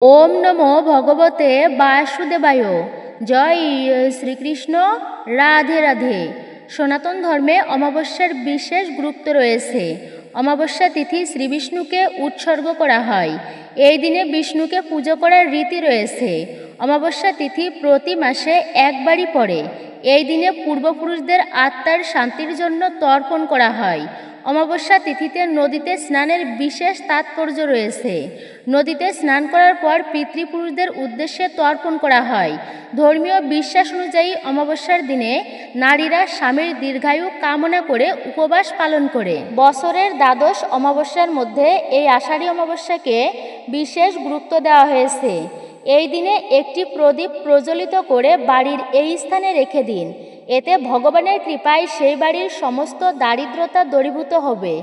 ওম নমো ভগবতে বাসুদেবায়। জয় শ্রীকৃষ্ণ। রাধে রাধে। সনাতন ধর্মে অমাবস্যার বিশেষ গুরুত্ব রয়েছে। অমাবস্যা তিথি শ্রীবিষ্ণুকে উৎসর্গ করা হয়। এই দিনে বিষ্ণুকে পুজো করার রীতি রয়েছে। অমাবস্যা তিথি প্রতি মাসে একবারই পড়ে। এই দিনে পূর্বপুরুষদের আত্মার শান্তির জন্য তর্পণ করা হয়। অমাবস্যা তিথিতে নদীতে স্নানের বিশেষ তাৎপর্য রয়েছে। নদীতে স্নান করার পর পিতৃপুরুষদের উদ্দেশ্যে তর্পণ করা হয়। ধর্মীয় বিশ্বাস অনুযায়ী অমাবস্যার দিনে নারীরা স্বামীর দীর্ঘায়ু কামনা করে উপবাস পালন করে। বছরের দ্বাদশ অমাবস্যার মধ্যে এই আষাঢ়ী অমাবস্যাকে বিশেষ গুরুত্ব দেওয়া হয়েছে। এই দিনে একটি প্রদীপ প্রজ্বলিত করে বাড়ির এই স্থানে রেখে দিন। এতে ভগবানের কৃপায় সেই বাড়ির সমস্ত দারিদ্রতা দূরীভূত হবে।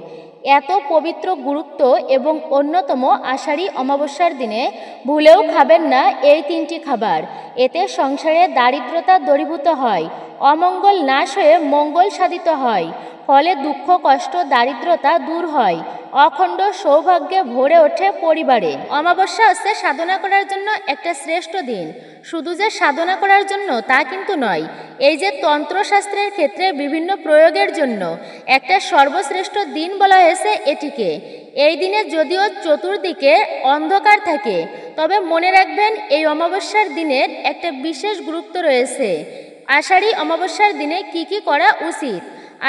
এত পবিত্র গুরুত্ব এবং অন্যতম আষাঢ়ী অমাবস্যার দিনে ভুলেও খাবেন না এই তিনটি খাবার। এতে সংসারে দারিদ্রতা দূরীভূত হয়, অমঙ্গল নাশ হয়ে মঙ্গল সাধিত হয়, ফলে দুঃখ কষ্ট দারিদ্রতা দূর হয়, অখণ্ড সৌভাগ্যে ভরে ওঠে পরিবারে। অমাবস্যা হচ্ছে সাধনা করার জন্য একটা শ্রেষ্ঠ দিন। শুধু যে সাধনা করার জন্য তা কিন্তু নয়, এই যে তন্ত্রশাস্ত্রের ক্ষেত্রে বিভিন্ন প্রয়োগের জন্য একটা সর্বশ্রেষ্ঠ দিন বলা হয়েছে এটিকে। এই দিনে যদিও চতুর্দিকে অন্ধকার থাকে, তবে মনে রাখবেন এই অমাবস্যার দিনের একটা বিশেষ গুরুত্ব রয়েছে। আষাঢ়ী অমাবস্যার দিনে কি কি করা উচিত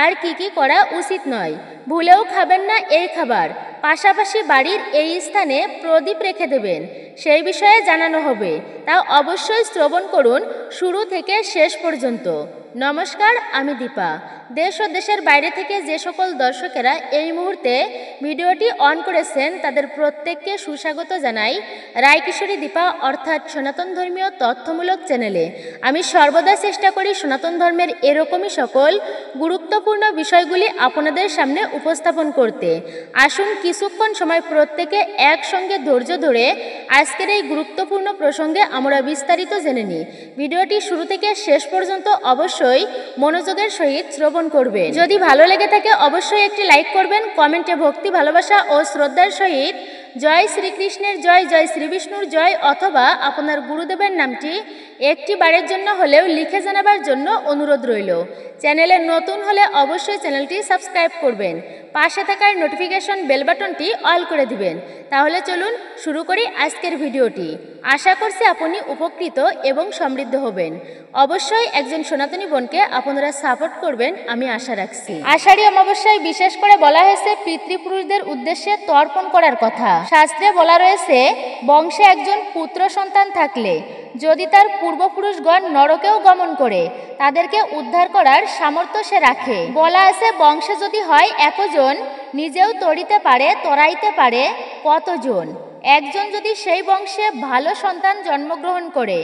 আর কি কি করা উচিত নয়। ভুলেও খাবেন না এই খাবার। পাশাপাশি বাড়ির এই স্থানে প্রদীপ রেখে দেবেন, সেই বিষয়ে জানানো হবে। তা অবশ্যই শ্রবণ করুন শুরু থেকে শেষ পর্যন্ত। নমস্কার, আমি দীপা। দেশ ও দেশের বাইরে থেকে যে সকল দর্শকেরা এই মুহূর্তে ভিডিওটি অন করেছেন তাদের প্রত্যেককে সুস্বাগত জানাই রায়কিশোরী দীপা অর্থাৎ সনাতন ধর্মীয় তথ্যমূলক চ্যানেলে। আমি সর্বদা চেষ্টা করি সনাতন ধর্মের এরকমই সকল গুরুত্বপূর্ণ বিষয়গুলি আপনাদের সামনে উপস্থাপন করতে। আসুন কিছুক্ষণ সময় প্রত্যেকে একসঙ্গে ধৈর্য ধরে আজকের এই গুরুত্বপূর্ণ প্রসঙ্গে আমরা বিস্তারিত জেনে নিই। ভিডিওটি শুরু থেকে শেষ পর্যন্ত অবশ্যই মনোযোগের সহিত শ্রবণ করবেন। যদি ভালো লেগে থাকে অবশ্যই একটি লাইক করবেন। কমেন্টে ভক্তি ভালোবাসা ও শ্রদ্ধার সহিত জয় শ্রীকৃষ্ণের জয়, জয় শ্রীবিষ্ণুর জয় অথবা আপনার গুরুদেবের নামটি একটি বারের জন্য হলেও লিখে জানাবার জন্য অনুরোধ রইল। চ্যানেলে নতুন হলে অবশ্যই চ্যানেলটি সাবস্ক্রাইব করবেন। পাশে থাকার নোটিফিকেশন বেল বাটনটি অল করে দিবেন। তাহলে চলুন শুরু করি আজকের ভিডিওটি। আশা করছি আপনি উপকৃত এবং সমৃদ্ধ হবেন। অবশ্যই একজন সনাতনী বোনকে আপনারা সাপোর্ট করবেন আমি আশা রাখছি। আষাঢ়ী অমাবস্যায় বিশেষ করে বলা হয়েছে পিতৃপুরুষদের উদ্দেশ্যে তর্পণ করার কথা। শাস্ত্রে বলা রয়েছে বংশে একজন পুত্র সন্তান থাকলে যদি তার পূর্বপুরুষগণ নরকেও গমন করে তাদেরকে উদ্ধার করার সামর্থ্য সে রাখে। বলা আছে বংশে যদি হয় একজন, নিজেও তড়িতে পারে তরাইতে পারে কতজন। একজন যদি সেই বংশে ভালো সন্তান জন্মগ্রহণ করে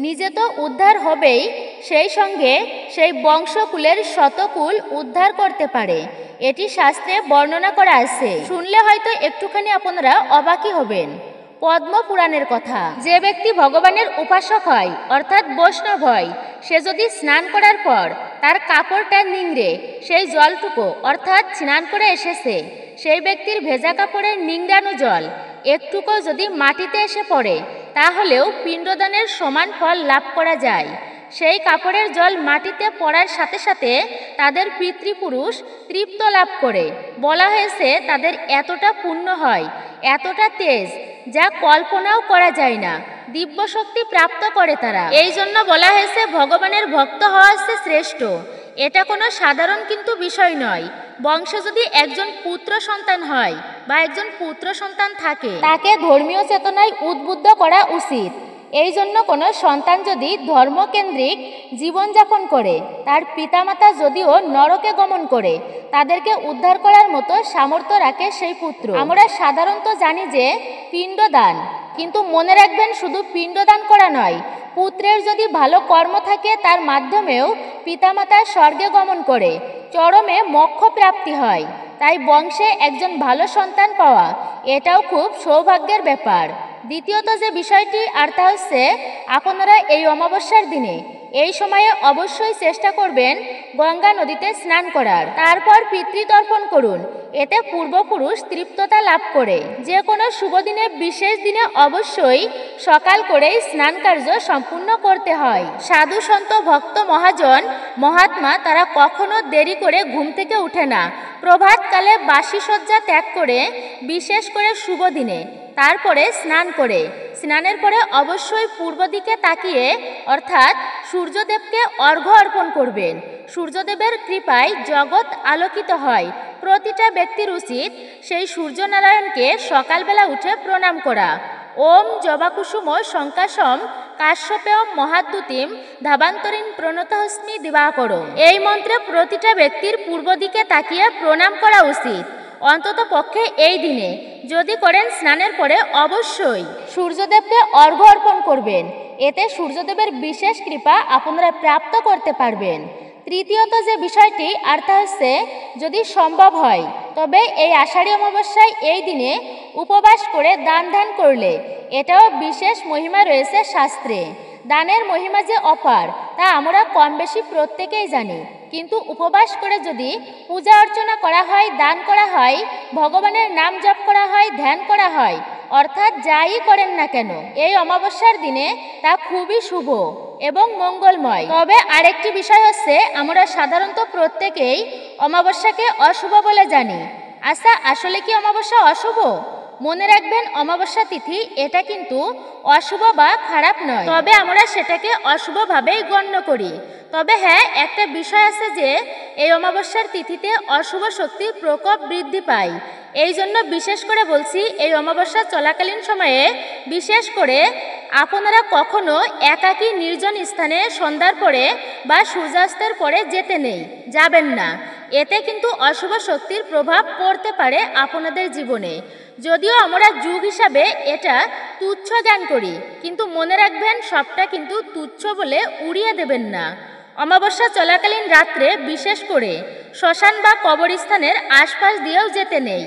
নিজে তো উদ্ধার হবেই, সেই সঙ্গে সেই বংশকুলের শতকুল উদ্ধার করতে পারে। এটি শাস্ত্রে বর্ণনা করা আছে। শুনলে হয়তো একটুখানি আপনারা অবাকই হবেন। পদ্ম পুরাণের কথা। যে ব্যক্তি ভগবানের উপাসক হয় অর্থাৎ বৈষ্ণব হয়, সে যদি স্নান করার পর তার কাপড়টা নিংড়ে সেই জলটুকু অর্থাৎ স্নান করে এসেছে সেই ব্যক্তির ভেজা কাপড়ের নিংড়ানো জল একটুকু যদি মাটিতে এসে পড়ে তাহলেও পিণ্ডদানের সমান ফল লাভ করা যায়। সেই কাপড়ের জল মাটিতে পড়ার সাথে সাথে তাদের পিতৃপুরুষ তৃপ্ত লাভ করে। বলা হয়েছে তাদের এতটা পুণ্য হয়, এতটা তেজ যা কল্পনাও করা যায় না, দিব্য শক্তি প্রাপ্ত করে তারা। এই জন্য বলা হয়েছে ভগবানের ভক্ত হওয়া হচ্ছে শ্রেষ্ঠ। এটা কোনো সাধারণ কিন্তু বিষয় নয়। বংশে যদি একজন পুত্র সন্তান হয় বা একজন পুত্র সন্তান থাকে তাকে ধর্মীয় চেতনায় উদ্বুদ্ধ করা উচিত। এই জন্য কোনো সন্তান যদি ধর্মকেন্দ্রিক জীবনযাপন করে, তার পিতামাতা যদিও নরকে গমন করে, তাদেরকে উদ্ধার করার মতো সামর্থ্য রাখে সেই পুত্র। আমরা সাধারণত জানি যে পিণ্ডদান, কিন্তু মনে রাখবেন শুধু পিণ্ডদান করা নয়, পুত্রের যদি ভালো কর্ম থাকে তার মাধ্যমেও পিতামাতা স্বর্গে গমন করে চরমে মোক্ষ প্রাপ্তি হয়। তাই বংশে একজন ভালো সন্তান পাওয়া এটাও খুব সৌভাগ্যের ব্যাপার। দ্বিতীয়ত যে বিষয়টি আর তা হচ্ছে আপনারা এই অমাবস্যার দিনে এই সময়ে অবশ্যই চেষ্টা করবেন গঙ্গা নদীতে স্নান করার। তারপর পিতৃতর্পণ করুন, এতে পূর্বপুরুষ তৃপ্ততা লাভ করে। যে কোনো শুভ দিনে, বিশেষ দিনে অবশ্যই সকাল করেই স্নান কার্য সম্পূর্ণ করতে হয়। সাধু সন্ত ভক্ত মহাজন মহাত্মা তারা কখনো দেরি করে ঘুম থেকে উঠে না। প্রভাতকালে বাসি শয্যা ত্যাগ করে, বিশেষ করে শুভ দিনে, তারপরে স্নান করে, স্নানের পরে অবশ্যই পূর্ব দিকে তাকিয়ে অর্থাৎ সূর্যদেবকে অর্ঘ্য অর্পণ করবেন। সূর্যদেবের কৃপায় জগৎ আলোকিত হয়। প্রতিটা ব্যক্তির উচিত সেই সূর্যনারায়ণকে সকালবেলা উঠে প্রণাম করা। ওম জবাকুসুম শঙ্কাশম কাশ্যপেয়ম মহাদ্যুতিম ধাবান্তরীণ প্রণতহস্মি দিবাকর। এই মন্ত্রে প্রতিটা ব্যক্তির পূর্ব দিকে তাকিয়ে প্রণাম করা উচিত, অন্তত পক্ষে এই দিনে। যদি করেন, স্নানের পরে অবশ্যই সূর্যদেবকে অর্ঘ্য অর্পণ করবেন। এতে সূর্যদেবের বিশেষ কৃপা আপনারা প্রাপ্ত করতে পারবেন। তৃতীয়ত যে বিষয়টি, আর তা হচ্ছে, যদি সম্ভব হয় তবে এই আষাঢ়ী অমাবস্যায় এই দিনে উপবাস করে দান ধ্যান করলে এটাও বিশেষ মহিমা রয়েছে শাস্ত্রে। দানের মহিমা যে অপার তা আমরা কম বেশি প্রত্যেকেই জানি, কিন্তু উপবাস করে যদি পূজা অর্চনা করা হয়, দান করা হয়, ভগবানের নাম জপ করা হয়, ধ্যান করা হয়, অর্থাৎ যাই করেন না কেন এই অমাবস্যার দিনে, তা খুবই শুভ এবং মঙ্গলময়। তবে আরেকটি বিষয় হচ্ছে, আমরা সাধারণত প্রত্যেকেই অমাবস্যাকে অশুভ বলে জানি। আচ্ছা, আসলে কি অমাবস্যা অশুভ? মনে রাখবেন, অমাবস্যা তিথি এটা কিন্তু অশুভ বা খারাপ নয়, তবে আমরা সেটাকে অশুভভাবেই গণ্য করি। তবে হ্যাঁ, একটা বিষয় আছে যে এই অমাবস্যার তিথিতে অশুভ শক্তির প্রকোপ বৃদ্ধি পায়। এই জন্য বিশেষ করে বলছি, এই অমাবস্যা চলাকালীন সময়ে বিশেষ করে আপনারা কখনো একাকী নির্জন স্থানে সন্ধ্যার পরে বা সূর্যাস্তের পরে যেতে নেই, যাবেন না। এতে কিন্তু অশুভ শক্তির প্রভাব পড়তে পারে আপনাদের জীবনে। যদিও আমরা যুগ হিসাবে এটা তুচ্ছ জ্ঞান করি, কিন্তু মনে রাখবেন, সবটা কিন্তু তুচ্ছ বলে উড়িয়ে দেবেন না। অমাবস্যা চলাকালীন রাত্রে বিশেষ করে শ্মশান বা কবরস্থানের আশপাশ দিয়েও যেতে নেই।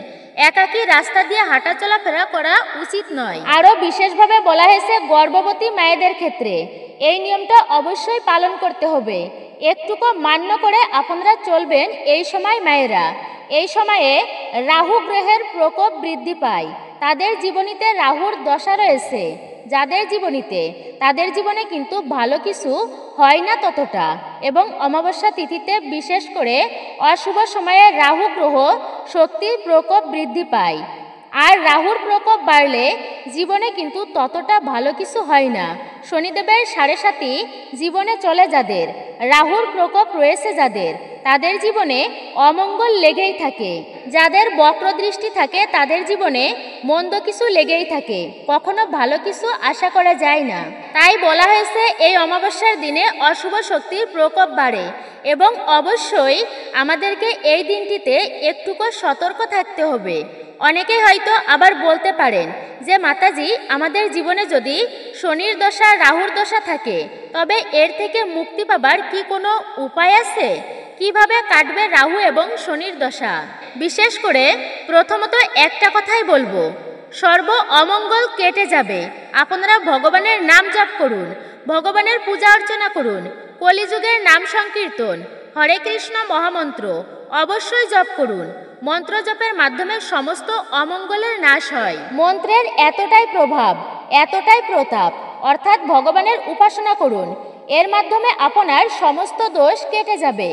একাকী রাস্তা দিয়ে হাঁটা চলাফেরা করা উচিত নয়। আরও বিশেষভাবে বলা হয়েছে গর্ভবতী মায়েদের ক্ষেত্রে এই নিয়মটা অবশ্যই পালন করতে হবে। একটুকু মান্য করে আপনারা চলবেন। এই সময় মায়েরা, এই সময়ে রাহু গ্রহের প্রকোপ বৃদ্ধি পায়। তাদের জীবনীতে রাহুর দশা রয়েছে যাদের জীবনীতে, তাদের জীবনে কিন্তু ভালো কিছু হয় না ততটা। এবং অমাবস্যা তিথিতে বিশেষ করে অশুভ সময়ে রাহু গ্রহ শক্তির প্রকোপ বৃদ্ধি পায়। আর রাহুর প্রকোপ বাড়লে জীবনে কিন্তু ততটা ভালো কিছু হয় না। শনিদেবের 7.5 জীবনে চলে যাদের, রাহুর প্রকোপ রয়েছে যাদের, তাদের জীবনে অমঙ্গল লেগেই থাকে। যাদের বক্রদৃষ্টি থাকে তাদের জীবনে মন্দ কিছু লেগেই থাকে, কখনো ভালো কিছু আশা করা যায় না। তাই বলা হয়েছে এই অমাবস্যার দিনে অশুভ শক্তির প্রকোপ বাড়ে এবং অবশ্যই আমাদেরকে এই দিনটিতে একটুকু সতর্ক থাকতে হবে। অনেকেই হয়তো আবার বলতে পারেন যে মাতাজি, আমাদের জীবনে যদি শনির দশা, রাহুর দশা থাকে, তবে এর থেকে মুক্তি পাবার কি কোনো উপায় আছে? কিভাবে কাটবে রাহু এবং শনির দশা? বিশেষ করে প্রথমত একটা কথাই বলবো, সর্ব অমঙ্গল কেটে যাবে। আপনারা ভগবানের নাম জপ করুন, ভগবানের পূজা অর্চনা করুন, কলিযুগের নাম সংকীর্তন, হরে কৃষ্ণ মহামন্ত্র অবশ্যই জপ করুন। মন্ত্র জপের মাধ্যমে সমস্ত অমঙ্গলের নাশ হয়। মন্ত্রের এতটাই প্রভাব, এতটাই প্রতাপ, অর্থাৎ ভগবানের উপাসনা করুন, এর মাধ্যমে আপনার সমস্ত দোষ কেটে যাবে।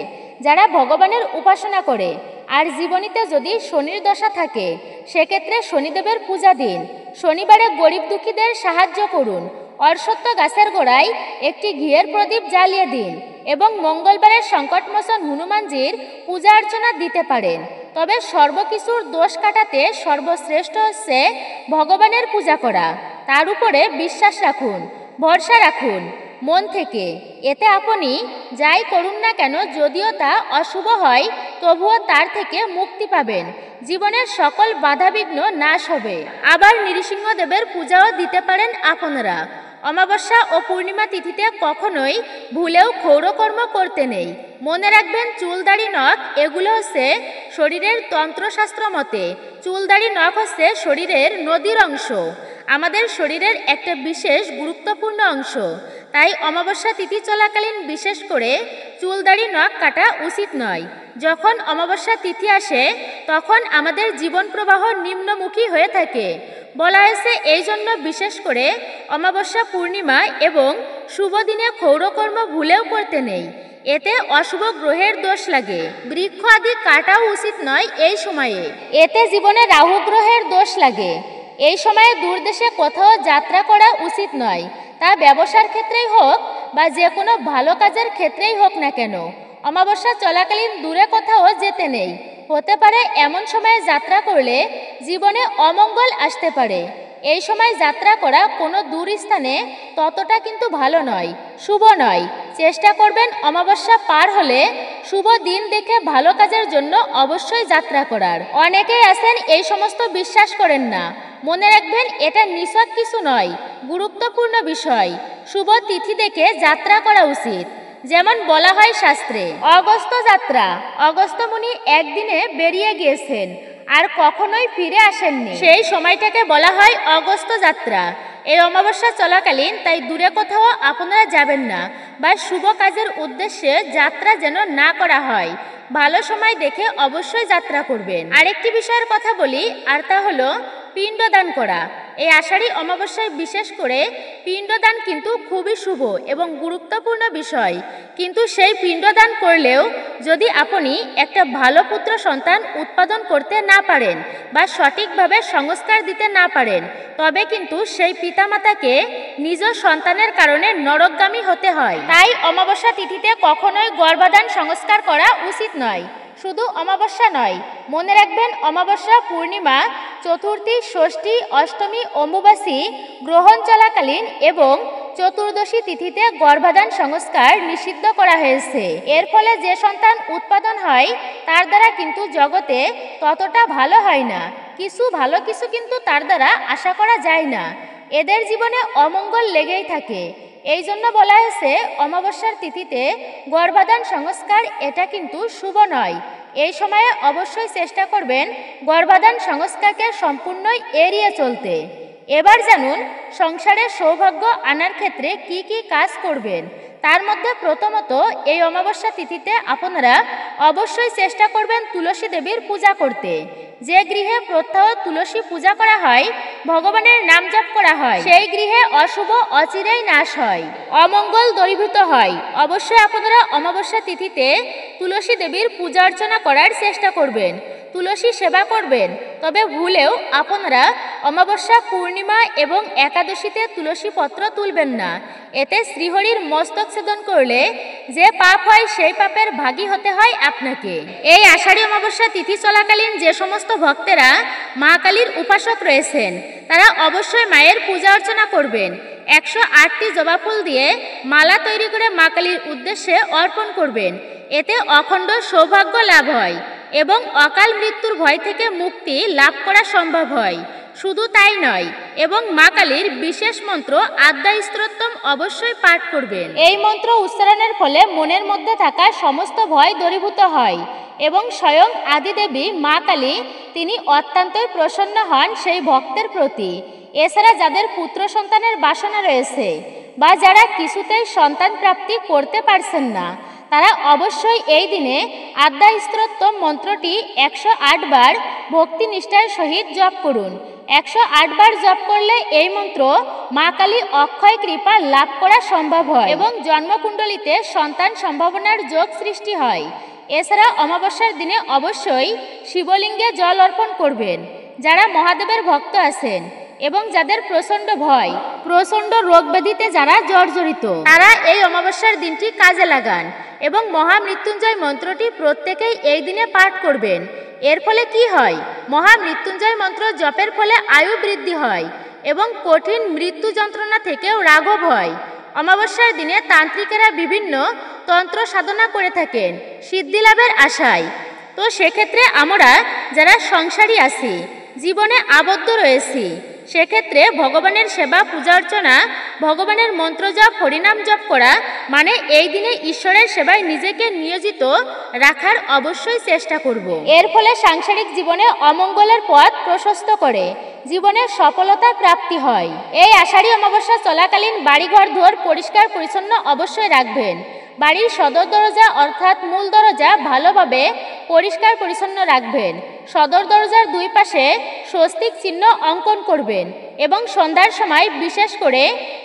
যারা ভগবানের উপাসনা করে আর জীবনীতে যদি শনির দশা থাকে, সেক্ষেত্রে শনিদেবের পূজা দিন। শনিবারে গরিব দুঃখীদের সাহায্য করুন। অশ্বত্থ গাছের গোড়ায় একটি ঘিয়ের প্রদীপ জ্বালিয়ে দিন এবং মঙ্গলবারের সংকটমোচন হনুমানজির পূজা অর্চনা দিতে পারেন। তবে সর্বকিছুর দোষ কাটাতে সর্বশ্রেষ্ঠ হচ্ছে ভগবানের পূজা করা। তার উপরে বিশ্বাস রাখুন, ভরসা রাখুন মন থেকে। এতে আপনি যাই করুন না কেন, যদিও তা অশুভ হয়, তবুও তার থেকে মুক্তি পাবেন। জীবনের সকল বাধাবিঘ্ন নাশ হবে। আবার নৃসিংহদেবের পূজাও দিতে পারেন আপনারা। অমাবস্যা ও পূর্ণিমা তিথিতে কখনোই ভুলেও ক্ষৌরকর্ম করতে নেই। মনে রাখবেন, চুল, দাড়ি, নখ এগুলো হচ্ছে শরীরের তন্ত্রশাস্ত্র মতে চুলদাড়ি নখ হচ্ছে শরীরের নদীর অংশ, আমাদের শরীরের একটা বিশেষ গুরুত্বপূর্ণ অংশ। তাই অমাবস্যা তিথি চলাকালীন বিশেষ করে চুলদাড়ি নখ কাটা উচিত নয়। যখন অমাবস্যা তিথি আসে তখন আমাদের জীবন প্রবাহ নিম্নমুখী হয়ে থাকে। বলা হয়েছে এই জন্য বিশেষ করে অমাবস্যা, পূর্ণিমা এবং শুভ দিনে ক্ষৌরকর্ম ভুলেও করতে নেই, এতে অশুভ গ্রহের দোষ লাগে। বৃক্ষ আদি কাটাও উচিত নয় এই সময়ে, এতে জীবনে রাহু গ্রহের দোষ লাগে। এই সময়ে দূরদেশে কোথাও যাত্রা করা উচিত নয়, তা ব্যবসার ক্ষেত্রেই হোক বা যে কোনো ভালো কাজের ক্ষেত্রেই হোক না কেন। অমাবস্যা চলাকালীন দূরে কোথাও যেতে নেই। হতে পারে এমন সময়ে যাত্রা করলে জীবনে অমঙ্গল আসতে পারে। এই সময় যাত্রা করা কোনো দূর স্থানে ততটা কিন্তু ভালো নয়, শুভ নয়। চেষ্টা করবেন অমাবস্যা পার হলে শুভ দিন দেখে ভালো কাজের জন্য অবশ্যই যাত্রা করার। অনেকেই আছেন এই সমস্ত বিশ্বাস করেন না। মনে রাখবেন এটা নিছক কিছু নয়, গুরুত্বপূর্ণ বিষয়। শুভ তিথি দেখে যাত্রা করা উচিত। যেমন বলা হয় শাস্ত্রে, অগস্ত্য যাত্রা, অগস্ত্য মুনি একদিনে বেরিয়ে গিয়েছেন আর কখনোই ফিরে আসেননি, সেই সময়টাকে বলা হয় অগস্ত্য যাত্রা। এই অমাবস্যা চলাকালীন তাই দূরে কোথাও আপনারা যাবেন না বা শুভ কাজের উদ্দেশ্যে যাত্রা যেন না করা হয়। ভালো সময় দেখে অবশ্যই যাত্রা করবেন। আরেকটি বিষয়ের কথা বলি, আর তা হলো পিণ্ডদান করা। এই আষাঢ়ী অমাবস্যায় বিশেষ করে পিণ্ডদান কিন্তু খুবই শুভ এবং গুরুত্বপূর্ণ বিষয়। কিন্তু সেই পিণ্ডদান করলেও যদি আপনি একটা ভালো পুত্র সন্তান উৎপাদন করতে না পারেন বা সঠিকভাবে সংস্কার দিতে না পারেন, তবে কিন্তু সেই পিতামাতাকে নিজ সন্তানের কারণে নরকগামী হতে হয়। তাই অমাবস্যা তিথিতে কখনোই গর্ভদান সংস্কার করা উচিত নয়। শুধু অমাবস্যা নয়, মনে রাখবেন অমাবস্যা, পূর্ণিমা, চতুর্থী, ষষ্ঠী, অষ্টমী, অমাবস্যা গ্রহণ চলাকালীন এবং চতুর্দশী তিথিতে গর্ভদান সংস্কার নিষিদ্ধ করা হয়েছে। এর ফলে যে সন্তান উৎপাদন হয় তার দ্বারা কিন্তু জগতে ততটা ভালো হয় না, কিছু ভালো কিছু কিন্তু তার দ্বারা আশা করা যায় না। এদের জীবনে অমঙ্গল লেগেই থাকে। এই জন্য বলা হয়েছে অমাবস্যার তিথিতে গর্ভদান সংস্কার এটা কিন্তু শুভ নয়। এই সময়ে অবশ্যই চেষ্টা করবেন গর্ভদান সংস্কারকে সম্পূর্ণই এড়িয়ে চলতে। এবার জানুন সংসারে সৌভাগ্য আনার ক্ষেত্রে কি কি কাজ করবেন। তার মধ্যে প্রথমত এই অমাবস্যা তিথিতে আপনারা অবশ্যই চেষ্টা করবেন তুলসী দেবীর পূজা করতে। যে গৃহে প্রত্যহ তুলসী পূজা করা হয়, ভগবানের নাম জপ করা হয়, সেই গৃহে অশুভ অচিরেই নাশ হয়, অমঙ্গল দূরীভূত হয়। অবশ্যই আপনারা অমাবস্যা তিথিতে তুলসী দেবীর পূজা অর্চনা করার চেষ্টা করবেন, তুলসী সেবা করবেন। তবে ভুলেও আপনারা অমাবস্যা, পূর্ণিমা এবং একাদশীতে তুলসী পত্র তুলবেন না। এতে শ্রীহরির মস্তক ছেদন করলে যে পাপ হয় সেই পাপের ভাগী হতে হয় আপনাকে। এই আষাঢ়ী অমাবস্যা তিথি চলাকালীন যে সমস্ত ভক্তেরা মা কালীর উপাসক রয়েছেন তারা অবশ্যই মায়ের পূজা অর্চনা করবেন। 108টি জবা ফুল দিয়ে মালা তৈরি করে মা কালীর উদ্দেশ্যে অর্পণ করবেন। এতে অখণ্ড সৌভাগ্য লাভ হয় এবং অকাল মৃত্যুর ভয় থেকে মুক্তি লাভ করা সম্ভব হয়। শুধু তাই নয়, এবং মা কালীর বিশেষ মন্ত্র আদ্যা স্তোত্রম অবশ্যই পাঠ করবেন। এই মন্ত্র উচ্চারণের ফলে মনের মধ্যে থাকা সমস্ত ভয় দূরীভূত হয় এবং স্বয়ং আদিদেবী মা কালী তিনি অত্যন্তই প্রসন্ন হন সেই ভক্তের প্রতি। এছাড়া যাদের পুত্র সন্তানের বাসনা রয়েছে বা যারা কিছুতেই সন্তান প্রাপ্তি করতে পারছেন না, তারা অবশ্যই এই দিনে আদ্যা স্তোত্রম মন্ত্রটি 108 বার ভক্তি নিষ্ঠার সহিত জপ করুন। 108 বার জপ করলে এই মন্ত্র মা কালী অক্ষয় কৃপা লাভ করা সম্ভব হয় এবং জন্মকুণ্ডলিতে সন্তান সম্ভাবনার যোগ সৃষ্টি হয়। এছাড়া অমাবস্যার দিনে অবশ্যই শিবলিঙ্গে জল অর্পণ করবেন। যারা মহাদেবের ভক্ত আছেন এবং যাদের প্রচণ্ড ভয়, প্রচণ্ড রোগ ব্যাধিতে যারা জর্জরিত, তারা এই অমাবস্যার দিনটি কাজে লাগান এবং মহামৃত্যুঞ্জয় মন্ত্রটি প্রত্যেকেই এই দিনে পাঠ করবেন। এর ফলে কি হয়? মহামৃত্যুঞ্জয় মন্ত্র জপের ফলে আয়ু বৃদ্ধি হয় এবং কঠিন মৃত্যু যন্ত্রণা থেকেও রাঘব হয়। অমাবস্যার দিনে তান্ত্রিকেরা বিভিন্ন তন্ত্র সাধনা করে থাকেন সিদ্ধি লাভের আশায়। তো সেক্ষেত্রে আমরা যারা সংসারী আছি, জীবনে আবদ্ধ রয়েছি, সেক্ষেত্রে ভগবানের সেবা পূজা অর্চনা ভগবানের মন্ত্র জপ, হরিনাম জপ করা মানে এই দিনে ঈশ্বরের সেবায় নিজেকে নিয়োজিত রাখার অবশ্যই চেষ্টা করব। এর ফলে সাংসারিক জীবনে অমঙ্গলের পথ প্রশস্ত করে জীবনের সফলতা প্রাপ্তি হয়। এই আষাঢ়ী অমাবস্যা চলাকালীন বাড়িঘর দুয়ার পরিষ্কার পরিচ্ছন্ন অবশ্যই রাখবেন। বাড়ির সদর দরজা অর্থাৎ মূল দরজা ভালোভাবে পরিষ্কার পরিচ্ছন্ন রাখবেন। সদর দরজার দুই পাশে স্বস্তিক চিহ্ন অঙ্কন করবেন এবং সন্ধ্যার সময় বিশেষ করে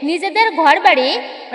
নিজেদের ঘর বাড়ি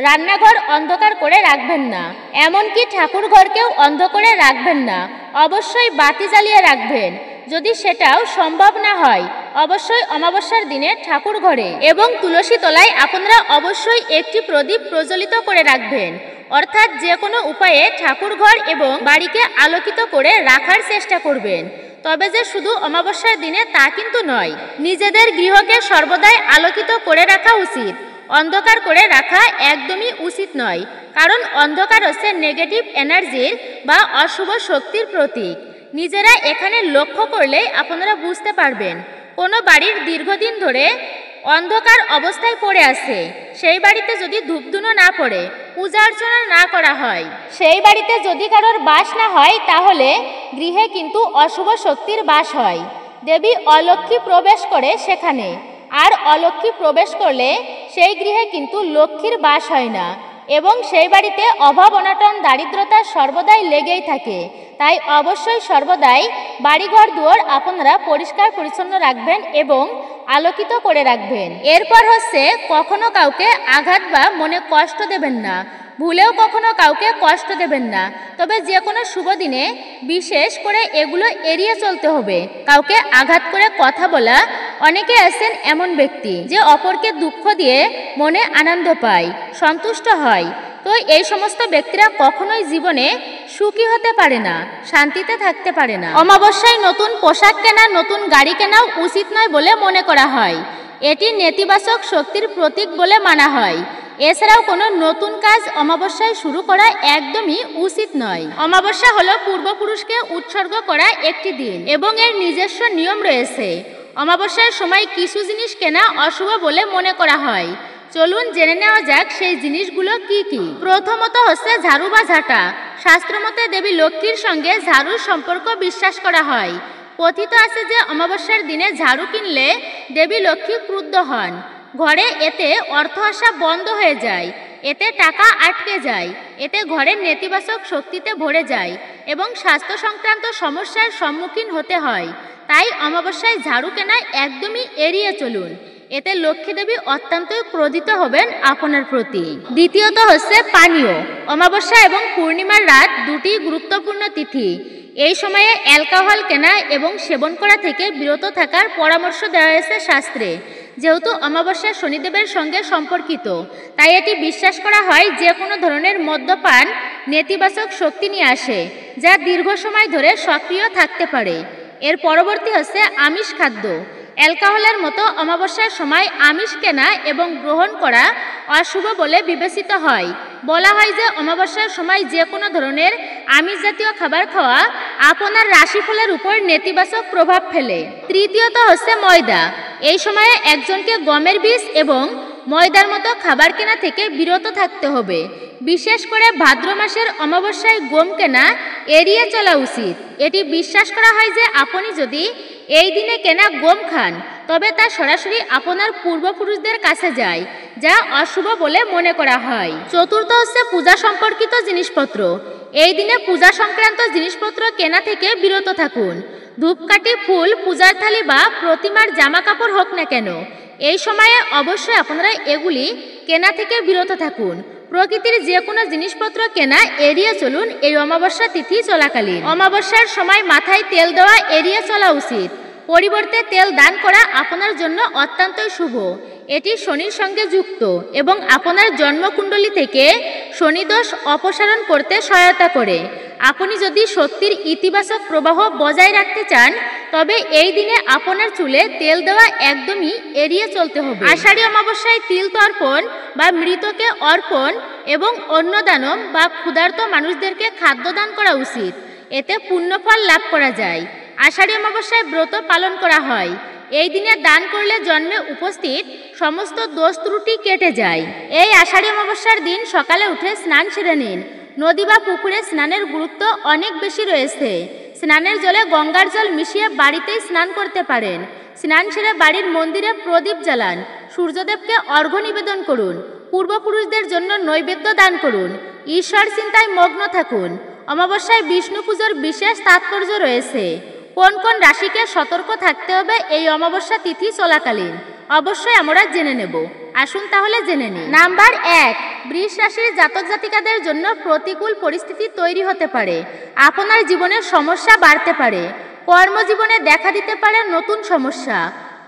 রান্নাঘর অন্ধকার করে রাখবেন না, এমনকি ঠাকুর ঘরকেও অন্ধ করে রাখবেন না, অবশ্যই বাতি জ্বালিয়ে রাখবেন। যদি সেটাও সম্ভব না হয় অবশ্যই অমাবস্যার দিনে ঠাকুর ঘরে এবং তুলসী তলায় আপনারা অবশ্যই একটি প্রদীপ প্রজ্বলিত করে রাখবেন। অর্থাৎ যে কোনো উপায়ে ঠাকুর ঘর এবং বাড়িকে আলোকিত করে রাখার চেষ্টা করবেন। তবে যে শুধু অমাবস্যার দিনে তা কিন্তু নয়, নিজেদের গৃহকে সর্বদাই আলোকিত করে রাখা উচিত। অন্ধকার করে রাখা একদমই উচিত নয়, কারণ অন্ধকার হচ্ছে নেগেটিভ এনার্জির বা অশুভ শক্তির প্রতীক। নিজেরা এখানে লক্ষ্য করলেই আপনারা বুঝতে পারবেন কোনো বাড়ির দীর্ঘদিন ধরে অন্ধকার অবস্থায় পড়ে আছে, সেই বাড়িতে যদি ধূপধুনো না পড়ে, পূজা অর্চনা না করা হয়, সেই বাড়িতে যদি কারোর বাস না হয়, তাহলে গৃহে কিন্তু অশুভ শক্তির বাস হয়। দেবী অলক্ষ্মী প্রবেশ করে সেখানে, আর অলক্ষ্মী প্রবেশ করলে সেই গৃহে কিন্তু লক্ষ্মীর বাস হয় না এবং সেই বাড়িতে অভাব অনটন দারিদ্রতা সর্বদাই লেগেই থাকে। তাই অবশ্যই সর্বদাই বাড়িঘর দুয়ার আপনারা পরিষ্কার পরিচ্ছন্ন রাখবেন এবং আলোকিত করে রাখবেন। এরপর হচ্ছে কখনো কাউকে আঘাত বা মনে কষ্ট দেবেন না, ভুলেও কখনো কাউকে কষ্ট দেবেন না। তবে যে কোনো শুভ দিনে বিশেষ করে এগুলো এড়িয়ে চলতে হবে। কাউকে আঘাত করে কথা বলা, অনেকে আছেন এমন ব্যক্তি যে অপরকে দুঃখ দিয়ে মনে আনন্দ পায়, সন্তুষ্ট হয়। তো এই সমস্ত ব্যক্তিরা কখনোই জীবনে সুখী হতে পারে না, শান্তিতে থাকতে পারে না। অমাবস্যায় নতুন পোশাক কেনা, নতুন গাড়ি কেনাও উচিত নয় বলে মনে করা হয়। এটি নেতিবাচক শক্তির প্রতীক বলে মানা হয়। এছাড়াও কোনো নতুন কাজ অমাবস্যায় শুরু করা একদমই উচিত নয়। অমাবস্যা হলো পূর্বপুরুষকে উৎসর্গ করা একটি দিন এবং এর নিজস্ব নিয়ম রয়েছে। অমাবস্যার সময় কিছু জিনিস কেনা অশুভ বলে মনে করা হয়। চলুন জেনে নেওয়া যাক সেই জিনিসগুলো কি কি। প্রথমত হচ্ছে ঝাড়ু বা ঝাঁটা। শাস্ত্রমতে দেবী লক্ষ্মীর সঙ্গে ঝাড়ুর সম্পর্ক বিশ্বাস করা হয়। কথিত আছে যে অমাবস্যার দিনে ঝাড়ু কিনলে দেবী লক্ষ্মী ক্রুদ্ধ হন। ঘরে এতে অর্থ আসা বন্ধ হয়ে যায়, এতে টাকা আটকে যায়, এতে ঘরের নেতিবাচক শক্তিতে ভরে যায় এবং স্বাস্থ্য সংক্রান্ত সমস্যার সম্মুখীন হতে হয়। তাই অমাবস্যায় ঝাড়ু কেনা একদমই এড়িয়ে চলুন, এতে লক্ষ্মী দেবী অত্যন্তই ক্রোধিত হবেন আপনার প্রতি। দ্বিতীয়ত হচ্ছে পানীয়। অমাবস্যা এবং পূর্ণিমার রাত দুটি গুরুত্বপূর্ণ তিথি। এই সময়ে অ্যালকোহল কেনা এবং সেবন করা থেকে বিরত থাকার পরামর্শ দেওয়া হয়েছে শাস্ত্রে। যেহেতু অমাবস্যা শনিদেবের সঙ্গে সম্পর্কিত, তাই এটি বিশ্বাস করা হয় যে কোনো ধরনের মদ্যপান নেতিবাচক শক্তি নিয়ে আসে, যা দীর্ঘ সময় ধরে সক্রিয় থাকতে পারে। এর পরবর্তী হচ্ছে আমিষ খাদ্য। অ্যালকোহলের মতো অমাবস্যার সময় আমিষ কেনা এবং গ্রহণ করা অশুভ বলে বিবেচিত হয়। বলা হয় যে অমাবস্যার সময় যে কোনো ধরনের আমিষ জাতীয় খাবার খাওয়া আপনার রাশিফলের উপর নেতিবাচক প্রভাব ফেলে। তৃতীয়ত হচ্ছে ময়দা। এই সময়ে একজনকে গমের বীজ এবং ময়দার মতো খাবার কেনা থেকে বিরত থাকতে হবে। বিশেষ করে ভাদ্র মাসের অমাবস্যায় গম কেনা এড়িয়ে চলা উচিত। এটি বিশ্বাস করা হয় যে আপনি যদি এই দিনে কেনা গম খান, তবে তা সরাসরি আপনার পূর্বপুরুষদের কাছে যায়, যা অশুভ বলে মনে করা হয়। চতুর্থ হচ্ছে পূজা সম্পর্কিত জিনিসপত্র। এই দিনে পূজা সংক্রান্ত জিনিসপত্র কেনা থেকে বিরত থাকুন। ধূপকাঠি, ফুল, পূজার থালি বা প্রতিমার জামা কাপড় হোক না কেন, এই সময়ে অবশ্যই আপনারা এগুলি কেনা থেকে বিরত থাকুন। প্রকৃতির যে কোনো জিনিসপত্র কেনা এড়িয়ে চলুন এই অমাবস্যা তিথি চলাকালীন। অমাবস্যার সময় মাথায় তেল দেওয়া এড়িয়ে চলা উচিত। পরিবর্তে তেল দান করা আপনার জন্য অত্যন্তই শুভ। এটি শনির সঙ্গে যুক্ত এবং আপনার জন্মকুণ্ডলী থেকে শনিদোষ অপসারণ করতে সহায়তা করে। আপনি যদি শক্তির ইতিবাচক প্রবাহ বজায় রাখতে চান, তবে এই দিনে আপনার চুলে তেল দেওয়া একদমই এড়িয়ে চলতে হবে। আষাঢ়ী অমাবস্যায় তিল তর্পণ বা মৃতকে অর্পণ এবং অন্নদানম বা ক্ষুধার্ত মানুষদেরকে খাদ্যদান করা উচিত। এতে পুণ্যফল লাভ করা যায়। আষাঢ়ী অমাবস্যায় ব্রত পালন করা হয়। এই দিনে দান করলে জন্মে উপস্থিত সমস্ত দোষ ত্রুটি কেটে যায়। এই আষাঢ়ী অমাবস্যার দিন সকালে উঠে স্নান সেরে নিন। নদী বা পুকুরে স্নানের গুরুত্ব অনেক বেশি রয়েছে। স্নানের জলে গঙ্গার জল মিশিয়ে বাড়িতেই স্নান করতে পারেন। স্নান সেরে বাড়ির মন্দিরে প্রদীপ জ্বালান। সূর্যদেবকে অর্ঘ্য নিবেদন করুন। পূর্বপুরুষদের জন্য নৈবেদ্য দান করুন। ঈশ্বর চিন্তায় মগ্ন থাকুন। অমাবস্যায় বিষ্ণু পুজোর বিশেষ তাৎপর্য রয়েছে। কোন কোন রাশিকে সতর্ক থাকতে হবে এই অমাবস্যা তিথি চলাকালীন অবশ্যই আমরা জেনে নেব। আসুন তাহলে জেনে নিই। নাম্বার 1, বৃষ রাশির জাতক জাতিকাদের জন্য প্রতিকূল পরিস্থিতি তৈরি হতে পারে। আপনার জীবনের সমস্যা বাড়তে পারে। কর্মজীবনে দেখা দিতে পারে নতুন সমস্যা।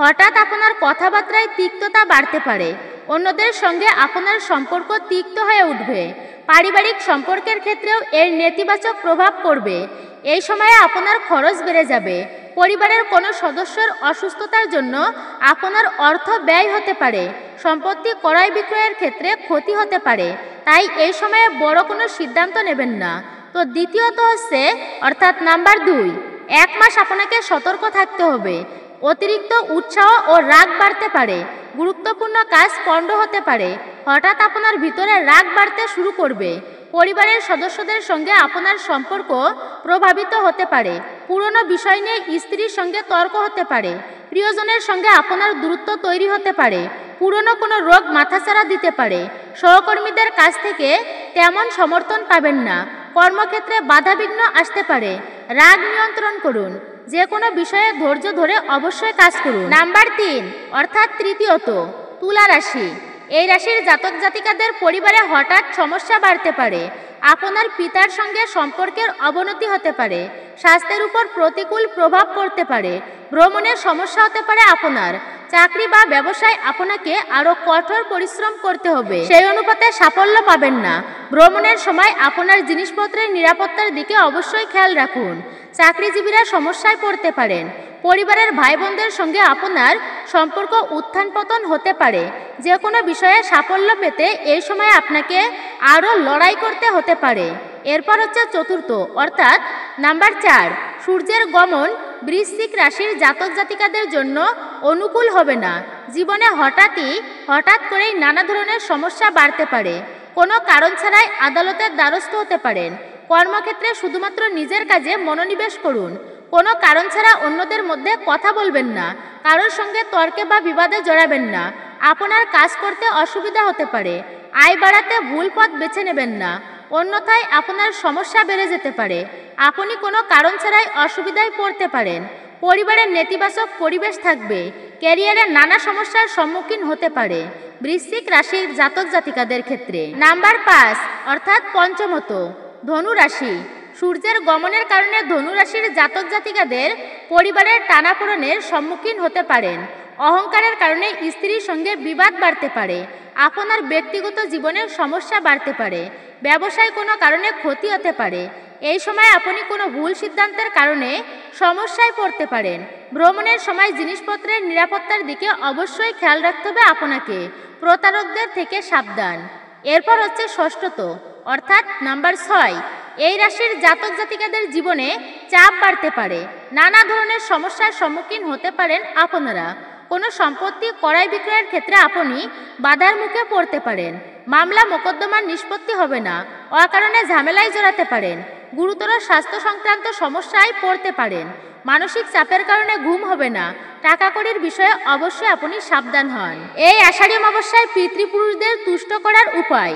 হঠাৎ আপনার কথাবার্তায় তিক্ততা বাড়তে পারে। অন্যদের সঙ্গে আপনার সম্পর্ক তিক্ত হয়ে উঠবে। পারিবারিক সম্পর্কের ক্ষেত্রেও এর নেতিবাচক প্রভাব পড়বে। এই সময়ে আপনার খরচ বেড়ে যাবে। পরিবারের কোনো সদস্যের অসুস্থতার জন্য আপনার অর্থ ব্যয় হতে পারে। সম্পত্তি ক্রয় বিক্রয়ের ক্ষেত্রে ক্ষতি হতে পারে। তাই এই সময়ে বড় কোনো সিদ্ধান্ত নেবেন না। তো দ্বিতীয়ত হচ্ছে অর্থাৎ নাম্বার 2, 1 মাস আপনাকে সতর্ক থাকতে হবে। অতিরিক্ত উৎসাহ ও রাগ বাড়তে পারে। গুরুত্বপূর্ণ কাজ পণ্ড হতে পারে। হঠাৎ আপনার ভিতরে রাগ বাড়তে শুরু করবে। পরিবারের সদস্যদের সঙ্গে আপনার সম্পর্ক প্রভাবিত হতে পারে। পুরনো বিষয় নিয়ে স্ত্রীর সঙ্গে তর্ক হতে পারে। প্রিয়জনের সঙ্গে আপনার দূরত্ব তৈরি হতে পারে। পুরনো কোনো রোগ মাথাচাড়া দিতে পারে। সহকর্মীদের কাছ থেকে তেমন সমর্থন পাবেন না। কর্মক্ষেত্রে বাধাবিঘ্ন আসতে পারে। রাগ নিয়ন্ত্রণ করুন। যে কোনো বিষয়ে ধৈর্য ধরে অবশ্যই কাজ করুন। নাম্বার 3 অর্থাৎ তৃতীয়ত, তুলা রাশি। এই রাশির জাতক জাতিকাদের পরিবারে হঠাৎ সমস্যা বাড়তে পারে। আপনার পিতার সঙ্গে সম্পর্কের অবনতি হতে পারে। স্বাস্থ্যের উপর প্রতিকূল প্রভাব পড়তে পারে। ভ্রমণের সমস্যা হতে পারে আপনার। চাকরি বা ব্যবসায় আপনাকে আরও কঠোর পরিশ্রম করতে হবে। সেই অনুপাতে সাফল্য পাবেন না। ভ্রমণের সময় আপনার জিনিসপত্রের নিরাপত্তার দিকে অবশ্যই খেয়াল রাখুন। চাকরিজীবীরা সমস্যায় পড়তে পারেন। পরিবারের ভাই বোনদের সঙ্গে আপনার সম্পর্ক উত্থান পতন হতে পারে। যে কোনো বিষয়ে সাফল্য পেতে এই সময় আপনাকে আরও লড়াই করতে হতে পারে। এরপর হচ্ছে চতুর্থ অর্থাৎ নাম্বার 4, সূর্যের গমন বৃশ্চিক রাশির জাতক জাতিকাদের জন্য অনুকূল হবে না। জীবনে হঠাৎ করেই নানা ধরনের সমস্যা বাড়তে পারে। কোনো কারণ ছাড়াই আদালতের দ্বারস্থ হতে পারেন। কর্মক্ষেত্রে শুধুমাত্র নিজের কাজে মনোনিবেশ করুন। কোনো কারণ ছাড়া অন্যদের মধ্যে কথা বলবেন না। কারোর সঙ্গে তর্কে বা বিবাদে জড়াবেন না। আপনার কাজ করতে অসুবিধা হতে পারে। আয় বাড়াতে ভুল পথ বেছে নেবেন না, অন্যথায় আপনার সমস্যা বেড়ে যেতে পারে। আপনি কোনো কারণ ছাড়াই অসুবিধায় পড়তে পারেন। পরিবারের নেতিবাচক পরিবেশ থাকবে। ক্যারিয়ারে নানা সমস্যার সম্মুখীন হতে পারে বৃশ্চিক রাশির জাতক জাতিকাদের ক্ষেত্রে। নাম্বার 5 অর্থাৎ পঞ্চমত, ধনু রাশি। সূর্যের গমনের কারণে ধনু রাশির জাতক জাতিকাদের পরিবারের টানাপোড়েনের সম্মুখীন হতে পারেন। অহংকারের কারণে স্ত্রীর সঙ্গে বিবাদ বাড়তে পারে। আপনার ব্যক্তিগত জীবনের সমস্যা বাড়তে পারে। ব্যবসায় কোনো কারণে ক্ষতি হতে পারে। এই সময় আপনি কোনো ভুল সিদ্ধান্তের কারণে সমস্যায় পড়তে পারেন। ভ্রমণের সময় জিনিসপত্রের নিরাপত্তার দিকে অবশ্যই খেয়াল রাখতে হবে আপনাকে। প্রতারকদের থেকে সাবধান। এরপর হচ্ছে ষষ্ঠত অর্থাৎ নাম্বার 6, এই রাশির জাতক জাতিকাদের জীবনে চাপ বাড়তে পারে। নানা ধরনের সমস্যার সম্মুখীন হতে পারেন আপনারা। কোনো সম্পত্তি ক্রয় বিক্রয়ের ক্ষেত্রে আপনি বাধার মুখে পড়তে পারেন। মামলা মোকদ্দমার নিষ্পত্তি হবে না। অকারণে ঝামেলায় জড়াতে পারেন। গুরুতর স্বাস্থ্য সংক্রান্ত সমস্যায় পড়তে পারেন। মানসিক চাপের কারণে ঘুম হবে না। টাকা কড়ির বিষয়ে অবশ্যই আপনি সাবধান হন। এই আষাঢ়ী অমাবস্যায় পিতৃপুরুষদের তুষ্ট করার উপায়।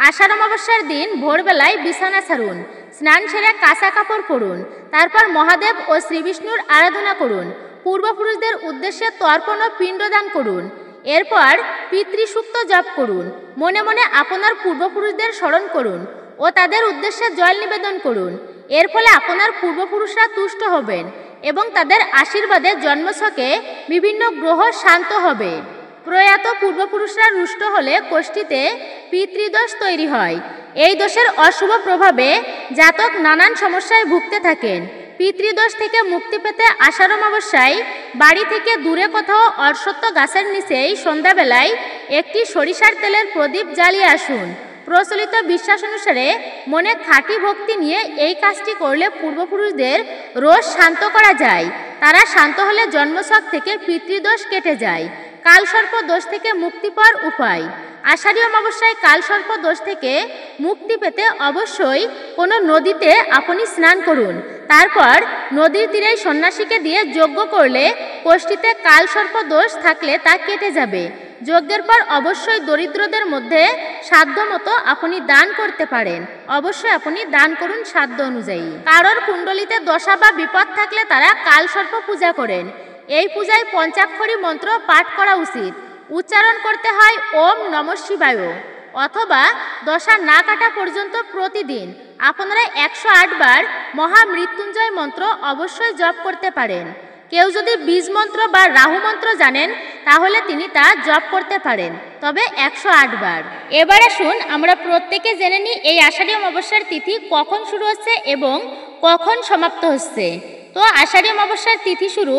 আষাঢ় অমাবস্যার দিন ভোরবেলায় বিছানা ছাড়ুন। স্নান সেরে কাঁচা কাপড় পরুন। তারপর মহাদেব ও শ্রীবিষ্ণুর আরাধনা করুন। পূর্বপুরুষদের উদ্দেশ্যে তর্পণ ও পিণ্ডদান করুন। এরপর পিতৃসূক্ত জপ করুন। মনে মনে আপনার পূর্বপুরুষদের স্মরণ করুন ও তাদের উদ্দেশ্যে জল নিবেদন করুন। এর ফলে আপনার পূর্বপুরুষরা তুষ্ট হবেন এবং তাদের আশীর্বাদে জন্মছকে বিভিন্ন গ্রহ শান্ত হবে। প্রয়াত পূর্বপুরুষরা রুষ্ট হলে কোষ্ঠীতে পিতৃদোষ তৈরি হয়। এই দোষের অশুভ প্রভাবে জাতক নানান সমস্যায় ভুগতে থাকেন। পিতৃদোষ থেকে মুক্তি পেতে আষাঢ় অমাবস্যায় বাড়ি থেকে দূরে কোথাও অশ্বত্থ গাছের নিচেই সন্ধ্যাবেলায় একটি সরিষার তেলের প্রদীপ জ্বালিয়ে আসুন। প্রচলিত বিশ্বাস অনুসারে মনে খাঁটি ভক্তি নিয়ে এই কাজটি করলে পূর্বপুরুষদের রোষ শান্ত করা যায়। তারা শান্ত হলে জন্মছক থেকে পিতৃদোষ কেটে যায়। কালসর্প দোষ থেকে মুক্তি পাওয়ার উপায়। আষাঢ়ী অমাবস্যায় কালসর্প দোষ থেকে মুক্তি পেতে অবশ্যই কোনো নদীতে আপনি স্নান করুন। তারপর নদীর তীরে সন্ন্যাসীকে দিয়ে যজ্ঞ করলে কোষ্ঠীতে কালসর্প দোষ থাকলে তা কেটে যাবে। যজ্ঞের পর অবশ্যই দরিদ্রদের মধ্যে সাধ্যমতো আপনি দান করতে পারেন। অবশ্যই আপনি দান করুন সাধ্য অনুযায়ী। কারোর কুণ্ডলিতে দশা বা বিপদ থাকলে তারা কালসর্প পূজা করেন। এই পূজায় পঞ্চাক্ষরী মন্ত্র পাঠ করা উচিত। উচ্চারণ করতে হয় ওম নমঃ শিবায়, অথবা দশা না কাটা পর্যন্ত প্রতিদিন আপনারা 108 বার মহামৃত্যুঞ্জয় মন্ত্র অবশ্যই জপ করতে পারেন। কেউ যদি বীজ মন্ত্র বা রাহু মন্ত্র জানেন তাহলে তিনি তা জপ করতে পারেন, তবে 108 বার। এবার আসুন আমরা প্রত্যেকে জেনে নিই এই আষাঢ়ী অমাবস্যার তিথি কখন শুরু হচ্ছে এবং কখন সমাপ্ত হচ্ছে। তো আষাঢ়ী অমাবস্যার তিথি শুরু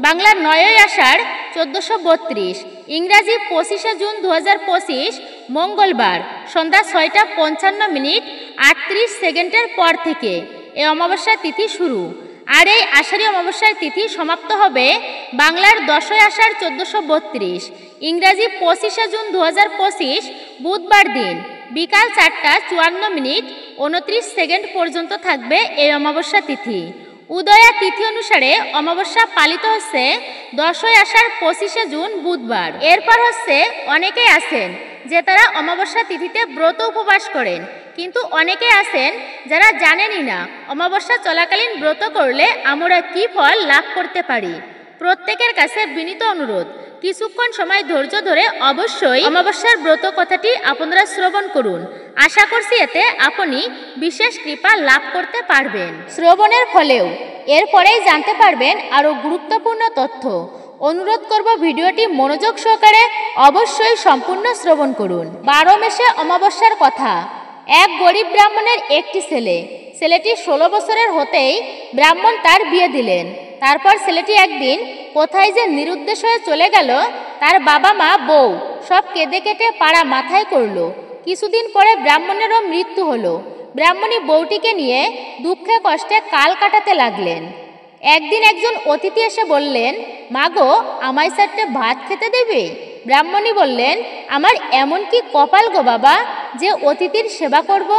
বাংলার 9ই আষাঢ় 1432, ইংরাজি 25শে জুন 2025 মঙ্গলবার সন্ধ্যা 6টা 55 সেকেন্ডের পর থেকে এই অমাবস্যার তিথি শুরু। আর এই আষাঢ়ী অমাবস্যার তিথি সমাপ্ত হবে বাংলার 10ই আষাঢ় 1432, ইংরাজি 25শে জুন 2025 বুধবার দিন বিকাল 4টা 54 সেকেন্ড পর্যন্ত থাকবে এই অমাবস্যা তিথি। উদয়া তিথি অনুসারে অমাবস্যা পালিত হচ্ছে 10ই আষাঢ় 25শে জুন বুধবার। এরপর হচ্ছে অনেকেই আছেন যে তারা অমাবস্যা তিথিতে ব্রত উপবাস করেন, কিন্তু অনেকে আছেন যারা জানেনই না অমাবস্যা চলাকালীন ব্রত করলে আমরা কি ফল লাভ করতে পারি। প্রত্যেকের কাছে বিনীত অনুরোধ, কিছুক্ষণ সময় ধৈর্য ধরে অবশ্যই অমাবস্যার ব্রত কথাটি আপনারা শ্রবণ করুন। আশা করছি এতে আপনি বিশেষ কৃপা লাভ করতে পারবেন। শ্রবণের ফলেও এরপরেই জানতে পারবেন আরও গুরুত্বপূর্ণ তথ্য। অনুরোধ করব ভিডিওটি মনোযোগ সহকারে অবশ্যই সম্পূর্ণ শ্রবণ করুন। 12 মেশে অমাবস্যার কথা। এক গরিব ব্রাহ্মণের একটি ছেলে, ছেলেটি 16 বছরের হতেই ব্রাহ্মণ তার বিয়ে দিলেন। তারপর ছেলেটি একদিন কোথায় যে নিরুদ্দেশ হয়ে চলে গেল, তার বাবা মা বউ সব কেঁদে কেটে পাড়া মাথায় করল। কিছুদিন পরে ব্রাহ্মণেরও মৃত্যু হলো। ব্রাহ্মণী বউটিকে নিয়ে দুঃখে কষ্টে কাল কাটাতে লাগলেন। একদিন একজন অতিথি এসে বললেন, মা গো, আমায় 4টে ভাত খেতে দেবে? ব্রাহ্মণী বললেন, আমার এমন কি কপাল গো বাবা যে অতিথির সেবা করব?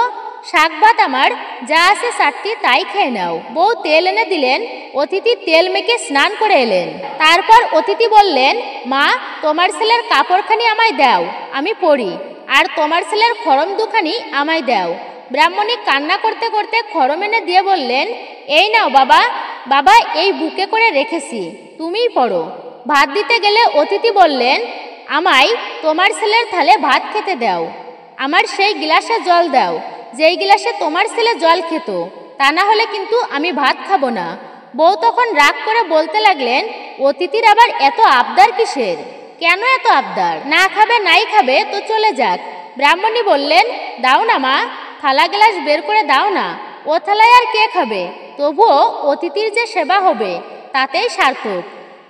শাক ভাত আমার যা আছে 4টি তাই খেয়ে নাও। বউ তেল এনে দিলেন। অতিথি তেল মেখে স্নান করে এলেন। তারপর অতিথি বললেন, মা, তোমার ছেলের কাপড়খানি আমায় দাও, আমি পরি, আর তোমার ছেলের খড়ম দুখানি আমায় দাও। ব্রাহ্মণী কান্না করতে করতে খড়ম এনে দিয়ে বললেন, এই নাও বাবা, বাবা এই বুকে করে রেখেছি, তুমিই পড়ো। ভাত দিতে গেলে অতিথি বললেন, আমায় তোমার ছেলের থালে ভাত খেতে দাও, আমার সেই গিলাসে জল দাও যেই গিলাসে তোমার ছেলে জল খেত, তা না হলে কিন্তু আমি ভাত খাবো না। বউ তখন রাগ করে বলতে লাগলেন, অতিথির আবার এত আবদার কিসের? কেন এত আবদার? না খাবে নাই খাবে তো চলে যাক। ব্রাহ্মণী বললেন, দাও না মা, থালা গ্লাস বের করে দাও না, ও থালায় আর কে খাবে? তবুও অতিথির যে সেবা হবে তাতেই সার্থক।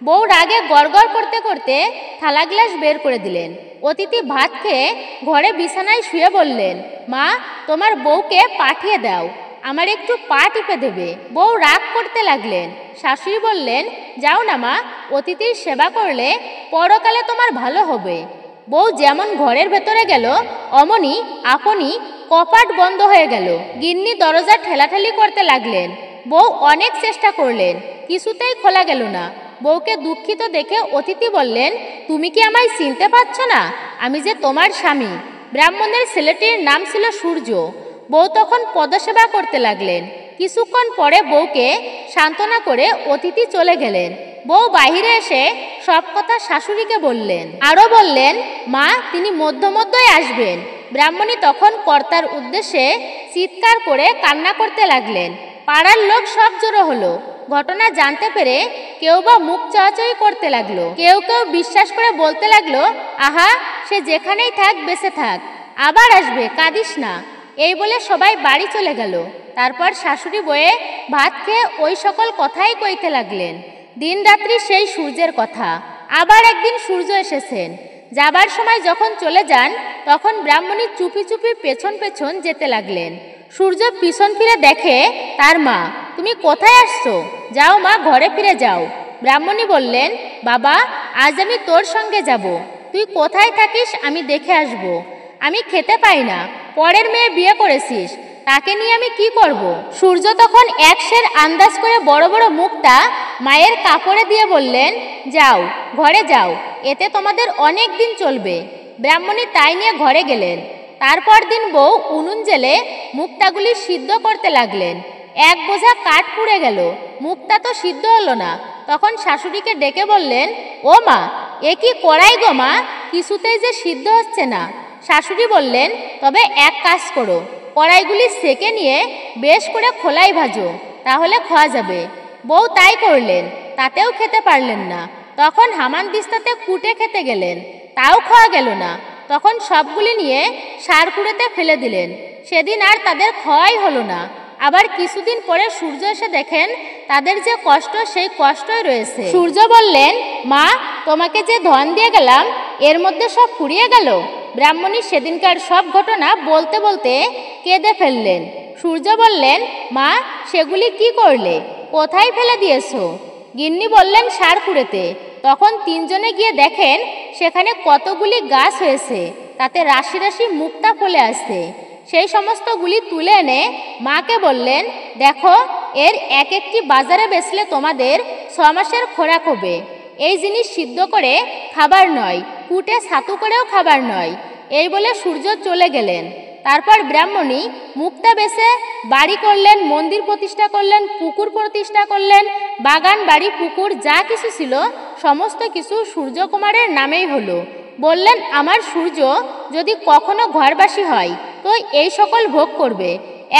বউ রাগে গড়গড় করতে করতে থালা গ্লাস বের করে দিলেন। অতিথি ভাত খেয়ে ঘরে বিছানায় শুয়ে বললেন, মা, তোমার বউকে পাঠিয়ে দাও, আমার একটু পা টিপে দেবে। বউ রাগ করতে লাগলেন। শাশুড়ি বললেন, যাও না মা, অতিথির সেবা করলে পরকালে তোমার ভালো হবে। বউ যেমন ঘরের ভেতরে গেল অমনি আপনি কপাট বন্ধ হয়ে গেল। গিন্নি দরজা ঠেলাঠেলি করতে লাগলেন। বউ অনেক চেষ্টা করলেন, কিছুতেই খোলা গেল না। বউকে দুঃখিত দেখে অতিথি বললেন, তুমি কি আমায় চিনতে পারছ না? আমি যে তোমার স্বামী। ব্রাহ্মণের ছেলেটির নাম ছিল সূর্য। বউ তখন পদসেবা করতে লাগলেন। কিছুক্ষণ পরে বউকে সান্ত্বনা করে অতিথি চলে গেলেন। বউ বাহিরে এসে সব কথা শাশুড়িকে বললেন। আরও বললেন, মা, তিনি মধ্যমধ্যই আসবেন। ব্রাহ্মণী তখন কর্তার উদ্দেশ্যে চিৎকার করে কান্না করতে লাগলেন। পাড়ার লোক সব জড়ো হলো। ঘটনা জানতে পেরে কেউ বা মুখ চাওয়াচাই করতে লাগলো, কেউ কেউ বিশ্বাস করে বলতে লাগলো, আহা, সে যেখানেই থাক বেঁচে থাক, আবার আসবে, কাঁদিস না। এই বলে সবাই বাড়ি চলে গেল। তারপর শাশুড়ি বয়ে ভাত খেয়ে ওই সকল কথাই কইতে লাগলেন। দিন রাত্রি সেই সূর্যের কথা। আবার একদিন সূর্য এসেছেন। যাবার সময় যখন চলে যান তখন ব্রাহ্মণী চুপি চুপি পেছন পেছন যেতে লাগলেন। সূর্য পিছন ফিরে দেখে তার মা। তুমি কোথায় আসছো? যাও মা, ঘরে ফিরে যাও। ব্রাহ্মণী বললেন, বাবা, আজ আমি তোর সঙ্গে যাব। তুই কোথায় থাকিস আমি দেখে আসব। আমি খেতে পাই না, পরের মেয়ে বিয়ে করেছিস, তাকে নিয়ে আমি কি করব? সূর্য তখন এক সের আন্দাজ করে বড় বড় মুখটা মায়ের কাপড়ে দিয়ে বললেন, যাও, ঘরে যাও, এতে তোমাদের অনেক দিন চলবে। ব্রাহ্মণী তাই নিয়ে ঘরে গেলেন। তারপর দিন বউ উনুন জেলে মুক্তাগুলি সিদ্ধ করতে লাগলেন। এক বোঝা কাঠ পুড়ে গেল, মুক্তা তো সিদ্ধ হলো না। তখন শাশুড়িকে ডেকে বললেন, ও মা, এ কি কড়াই গো মা, কিছুতেই যে সিদ্ধ হচ্ছে না। শাশুড়ি বললেন, তবে এক কাজ করো, কড়াইগুলি সেকে নিয়ে বেশ করে খোলাই ভাজো, তাহলে খাওয়া যাবে। বউ তাই করলেন, তাতেও খেতে পারলেন না। তখন হামানদিস্তাতে কুটে খেতে গেলেন, তাও খাওয়া গেল না। তখন সবগুলি নিয়ে সারকুড়েতে ফেলে দিলেন। সেদিন আর তাদের খাওয়াই হলো না। আবার কিছুদিন পরে সূর্য এসে দেখেন তাদের যে কষ্ট, সেই কষ্টই রয়েছে। সূর্য বললেন, মা, তোমাকে যে ধন দিয়ে গেলাম এর মধ্যে সব ফুরিয়ে গেল। ব্রাহ্মণী সেদিনকার সব ঘটনা বলতে বলতে কেঁদে ফেললেন। সূর্য বললেন, মা, সেগুলি কি করলে? কোথায় ফেলে দিয়েছো? গিন্নি বললেন, সারকুড়েতে। তখন তিনজনে গিয়ে দেখেন সেখানে কতগুলি গাছ হয়েছে, তাতে রাশি রাশি মুক্তা ফলে আসছে। সেই সমস্তগুলি তুলে এনে মাকে বললেন, দেখো, এর এক একটি বাজারে বেচলে তোমাদের 6 মাসের খোরাক হবে। এই জিনিস সিদ্ধ করে খাবার নয়, কুটে ছাতু করেও খাবার নয়। এই বলে সূর্য চলে গেলেন। তারপর ব্রাহ্মণী মুক্তা বেচে বাড়ি করলেন, মন্দির প্রতিষ্ঠা করলেন, পুকুর প্রতিষ্ঠা করলেন। বাগান, বাড়ি, পুকুর যা কিছু ছিল সমস্ত কিছু সূর্যকুমারের নামেই হলো। বললেন, আমার সূর্য যদি কখনো ঘরবাসী হয় তো এই সকল ভোগ করবে।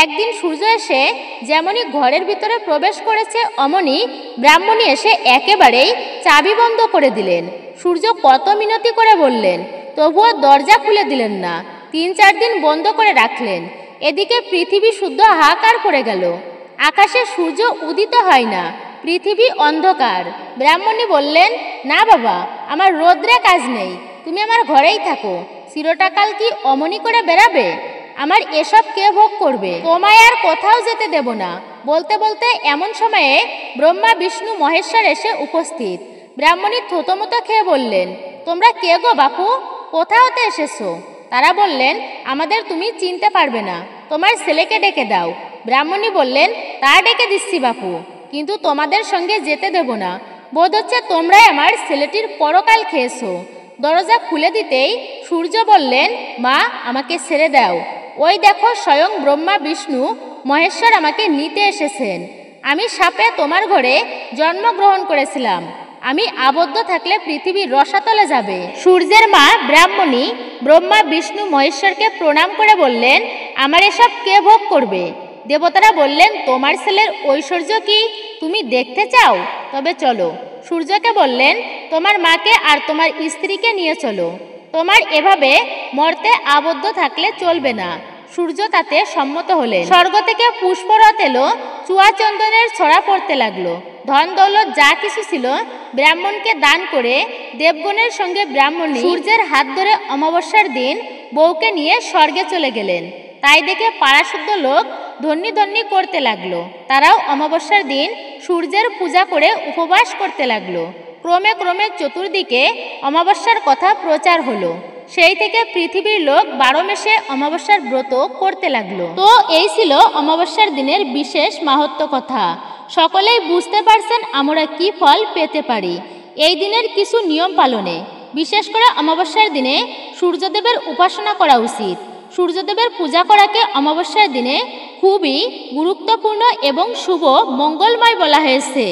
একদিন সূর্য এসে যেমনই ঘরের ভিতরে প্রবেশ করেছে, অমনি ব্রাহ্মণী এসে একেবারেই চাবি বন্ধ করে দিলেন। সূর্য কত মিনতি করে বললেন, তবুও দরজা খুলে দিলেন না। 3-4 দিন বন্ধ করে রাখলেন। এদিকে পৃথিবী শুদ্ধ হাহাকার পড়ে গেল। আকাশে সূর্য উদিত হয় না, পৃথিবী অন্ধকার। ব্রাহ্মণী বললেন, না বাবা, আমার রোদ্রে কাজ নেই, তুমি আমার ঘরেই থাকো। চিরটাকাল কি অমনি করে বেড়াবে? আমার এসব কে ভোগ করবে? তোমায় আর কোথাও যেতে দেব না। বলতে বলতে এমন সময়ে ব্রহ্মা, বিষ্ণু, মহেশ্বর এসে উপস্থিত। ব্রাহ্মণী থতমত খেয়ে বললেন, তোমরা কে গো বাপু, কোথা হতে এসেছো? তারা বললেন, আমাদের তুমি চিনতে পারবে না, তোমার ছেলেকে ডেকে দাও। ব্রাহ্মণী বললেন, তা ডেকে দিচ্ছি বাপু, কিন্তু তোমাদের সঙ্গে যেতে দেব না। বোধ হচ্ছে তোমরাই আমার ছেলেটির পরকাল খেয়েছো। দরজা খুলে দিতেই সূর্য বললেন, মা, আমাকে ছেড়ে দাও। ওই দেখো, স্বয়ং ব্রহ্মা, বিষ্ণু, মহেশ্বর আমাকে নিতে এসেছেন। আমি সাপে তোমার ঘরে জন্মগ্রহণ করেছিলাম। আমি আবদ্ধ থাকলে পৃথিবীর রসাতলে যাবে। সূর্যের মা ব্রাহ্মণী ব্রহ্মা, বিষ্ণু, মহেশ্বরকে প্রণাম করে বললেন, আমার এসব কে ভোগ করবে? দেবতারা বললেন, তোমার ছেলের ঐশ্বর্য কি তুমি দেখতে চাও? তবে চলো। সূর্যকে বললেন, তোমার মাকে আর তোমার স্ত্রীকে নিয়ে চলো। তোমার এভাবে মর্তে আবদ্ধ থাকলে চলবে না। সূর্য তাতে সম্মত হলেন। স্বর্গ থেকে পুষ্পরথ এলো, চুয়া চন্দনের ছড়া পড়তে লাগলো। ধন দৌলত যা কিছু ছিল ব্রাহ্মণকে দান করে দেবগণের সঙ্গে ব্রাহ্মণী সূর্যের হাত ধরে অমাবস্যার দিন বউকে নিয়ে স্বর্গে চলে গেলেন। তাই দেখে পাড়াশুদ্ধ লোক ধন্যী ধন্যী করতে লাগলো। তারাও অমাবস্যার দিন সূর্যের পূজা করে উপবাস করতে লাগলো। ক্রমে ক্রমে চতুর্দিকে অমাবস্যার কথা প্রচার হলো। সেই থেকে পৃথিবীর লোক 12 মাসে অমাবস্যার ব্রত করতে লাগলো। তো এই ছিল অমাবস্যার দিনের বিশেষ মাহাত্ম্য কথা। সকলেই বুঝতে পারছেন আমরা কি ফল পেতে পারি এই দিনের কিছু নিয়ম পালনে। বিশেষ করে অমাবস্যার দিনে সূর্যদেবের উপাসনা করা উচিত। সূর্যদেবের পূজা করাকে অমাবস্যার দিনে খুবই গুরুত্বপূর্ণ এবং শুভ মঙ্গলময় বলা হয়েছে।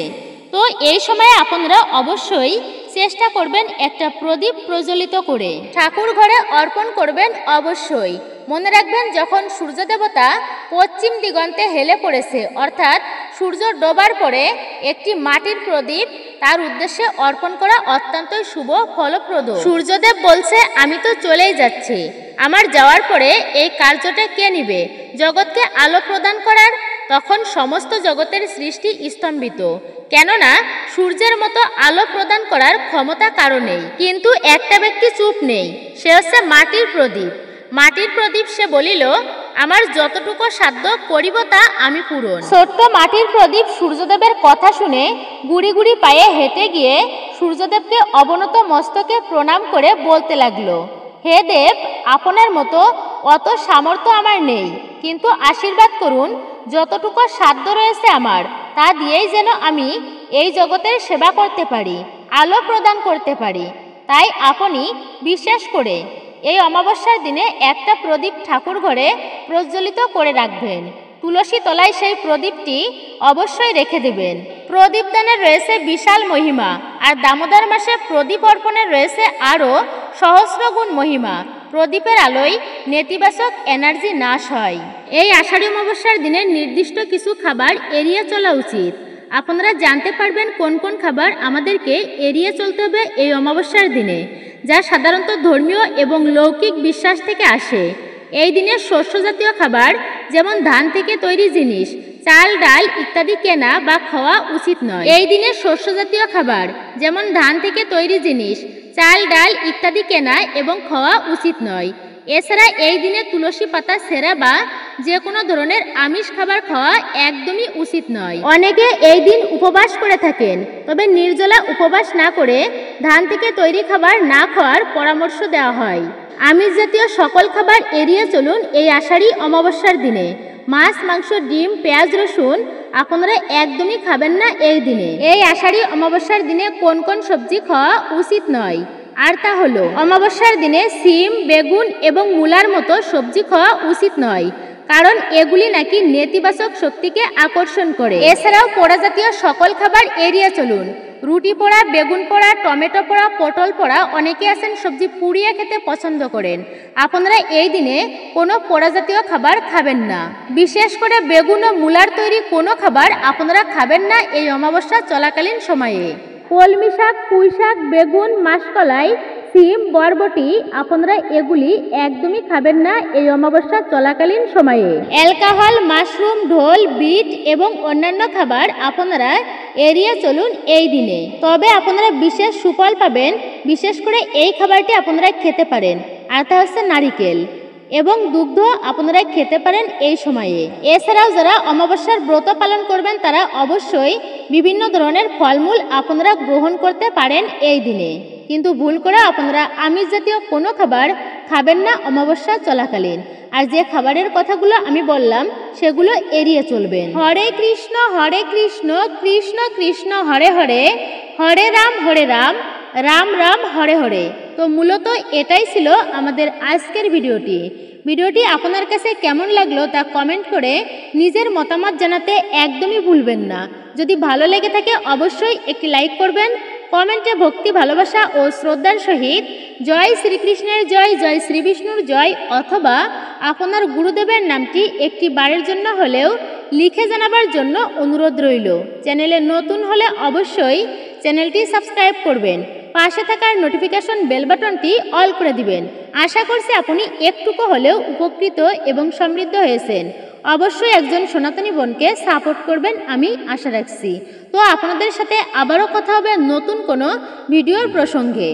তো এই সময়ে আপনারা অবশ্যই চেষ্টা করবেন একটা প্রদীপ প্রজ্বলিত করে ঠাকুর ঘরে অর্পণ করবেন। অবশ্যই মনে রাখবেন, যখন সূর্য দেবতা পশ্চিম দিগন্তে হেলে পড়েছে, অর্থাৎ সূর্য ডোবার পরে একটি মাটির প্রদীপ তার উদ্দেশ্যে অর্পণ করা অত্যন্তই শুভ ফলপ্রদ। সূর্যদেব বলছে, আমি তো চলেই যাচ্ছি, আমার যাওয়ার পরে এই কার্যটা কে নিবে জগৎকে আলো প্রদান করার? তখন সমস্ত জগতের সৃষ্টি স্তম্ভিত, কেননা সূর্যের মতো আলো প্রদান করার ক্ষমতা কারো নেই। কিন্তু একটা ব্যক্তি চুপ নেই, সে হচ্ছে মাটির প্রদীপ। মাটির প্রদীপ সে বলিল, আমার যতটুকু সাধ্য করিব তা আমি পূরণ। ছোট্ট মাটির প্রদীপ সূর্যদেবের কথা শুনে গুড়ি গুড়ি পায়ে হেঁটে গিয়ে সূর্যদেবকে অবনত মস্তকে প্রণাম করে বলতে লাগলো, হে দেব, আপনার মতো অত সামর্থ্য আমার নেই, কিন্তু আশীর্বাদ করুন, যতটুকু সাধ্য রয়েছে আমার তা দিয়েই যেন আমি এই জগতের সেবা করতে পারি, আলো প্রদান করতে পারি। তাই আপনি বিশেষ করে এই অমাবস্যার দিনে একটা প্রদীপ ঠাকুর ঘরে প্রজ্বলিত করে রাখবেন। তুলসী তলায় সেই প্রদীপটি অবশ্যই রেখে দেবেন। প্রদীপ দানের রয়েছে বিশাল মহিমা, আর দামোদর মাসে প্রদীপ অর্পণের রয়েছে আরও সহস্রগুণ মহিমা। প্রদীপের আলোয় নেতিবাচক এনার্জি নাশ হয়। এই আষাঢ়ী অমাবস্যার দিনে নির্দিষ্ট কিছু খাবার এড়িয়ে চলা উচিত। আপনারা জানতে পারবেন কোন কোন খাবার আমাদেরকে এড়িয়ে চলতে হবে এই অমাবস্যার দিনে, যা সাধারণত ধর্মীয় এবং লৌকিক বিশ্বাস থেকে আসে। এই দিনে শস্য জাতীয় খাবার যেমন ধান থেকে তৈরি জিনিস, চাল, ডাল ইত্যাদি কেনা বা খাওয়া উচিত নয়। এই দিনে শস্য জাতীয় খাবার যেমন ধান থেকে তৈরি জিনিস, চাল, ডাল ইত্যাদি কেনা এবং খাওয়া উচিত নয়। এছাড়া এই দিনে তুলসী পাতা সেরা বা যে কোনো ধরনের আমিষ খাবার খাওয়া একদমই উচিত নয়। অনেকে এই দিন উপবাস করে থাকেন, তবে নির্জলা উপবাস না করে ধান থেকে তৈরি খাবার না খাওয়ার পরামর্শ দেওয়া হয়। আমিষ জাতীয় সকল খাবার এড়িয়ে চলুন এই আষাঢ়ী অমাবস্যার দিনে। মাছ, মাংস, ডিম, পেঁয়াজ, রসুন আপনারা একদমই খাবেন না এই দিনে। এই আষাঢ়ী অমাবস্যার দিনে কোন কোন সবজি খাওয়া উচিত নয়, আর তা হলো অমাবস্যার দিনে সিম, বেগুন এবং মূলার মতো সবজি খাওয়া উচিত নয়, কারণ এগুলি নাকি নেতিবাচক শক্তিকে আকর্ষণ করে। এছাড়াও পোড়া জাতীয় সকল খাবার এড়িয়ে চলুন। রুটি পোড়া, বেগুন পোড়া, টমেটো পোড়া, পটল পোড়া, অনেকে আছেন সবজি পুড়িয়ে খেতে পছন্দ করেন। আপনারা এই দিনে কোনো পোড়া জাতীয় খাবার খাবেন না। বিশেষ করে বেগুন ও মূলার তৈরি কোনো খাবার আপনারা খাবেন না এই অমাবস্যা চলাকালীন সময়ে। কলমি শাক, পুঁই শাক, বেগুন, মাসকলাই, সিম, বরবটি আপনারা এগুলি একদমই খাবেন না এই অমাবস্যা চলাকালীন সময়ে। অ্যালকোহল, মাশরুম, ঢোল, বিট এবং অন্যান্য খাবার আপনারা এড়িয়ে চলুন এই দিনে। তবে আপনারা বিশেষ সুফল পাবেন, বিশেষ করে এই খাবারটি আপনারা খেতে পারেন, আর তা হচ্ছে নারিকেল এবং দুগ্ধ আপনারা খেতে পারেন এই সময়ে। এছাড়াও যারা অমাবস্যার ব্রত পালন করবেন তারা অবশ্যই বিভিন্ন ধরনের ফলমূল আপনারা গ্রহণ করতে পারেন এই দিনে, কিন্তু ভুল করে আপনারা আমিষ জাতীয় কোনো খাবার খাবেন না অমাবস্যা চলাকালীন। আর যে খাবারের কথাগুলো আমি বললাম সেগুলো এড়িয়ে চলবেন। হরে কৃষ্ণ কৃষ্ণ কৃষ্ণ হরে হরে, হরে রাম রাম রাম হরে হরে। তো মূলত এটাই ছিল আমাদের আজকের ভিডিওটি আপনার কাছে কেমন লাগলো তা কমেন্ট করে নিজের মতামত জানাতে একদমই ভুলবেন না। যদি ভালো লেগে থাকে অবশ্যই একটি লাইক করবেন। কমেন্টে ভক্তি, ভালোবাসা ও শ্রদ্ধার সহিত জয় শ্রীকৃষ্ণের জয়, জয় শ্রী বিষ্ণুর জয় অথবা আপনার গুরুদেবের নামটি একটি বারের জন্য হলেও লিখে জানাবার জন্য অনুরোধ রইল। চ্যানেলে নতুন হলে অবশ্যই চ্যানেলটি সাবস্ক্রাইব করবেন, পাশে থাকার নোটিফিকেশন বেল বাটনটি অল করে দিবেন। আশা করছি আপনি একটুকু হলেও উপকৃত এবং সমৃদ্ধ হয়েছেন। অবশ্যই একজন সনাতনী বোনকে সাপোর্ট করবেন আমি আশা রাখছি। তো আপনাদের সাথে আবারও কথা হবে নতুন কোনো ভিডিওর প্রসঙ্গে।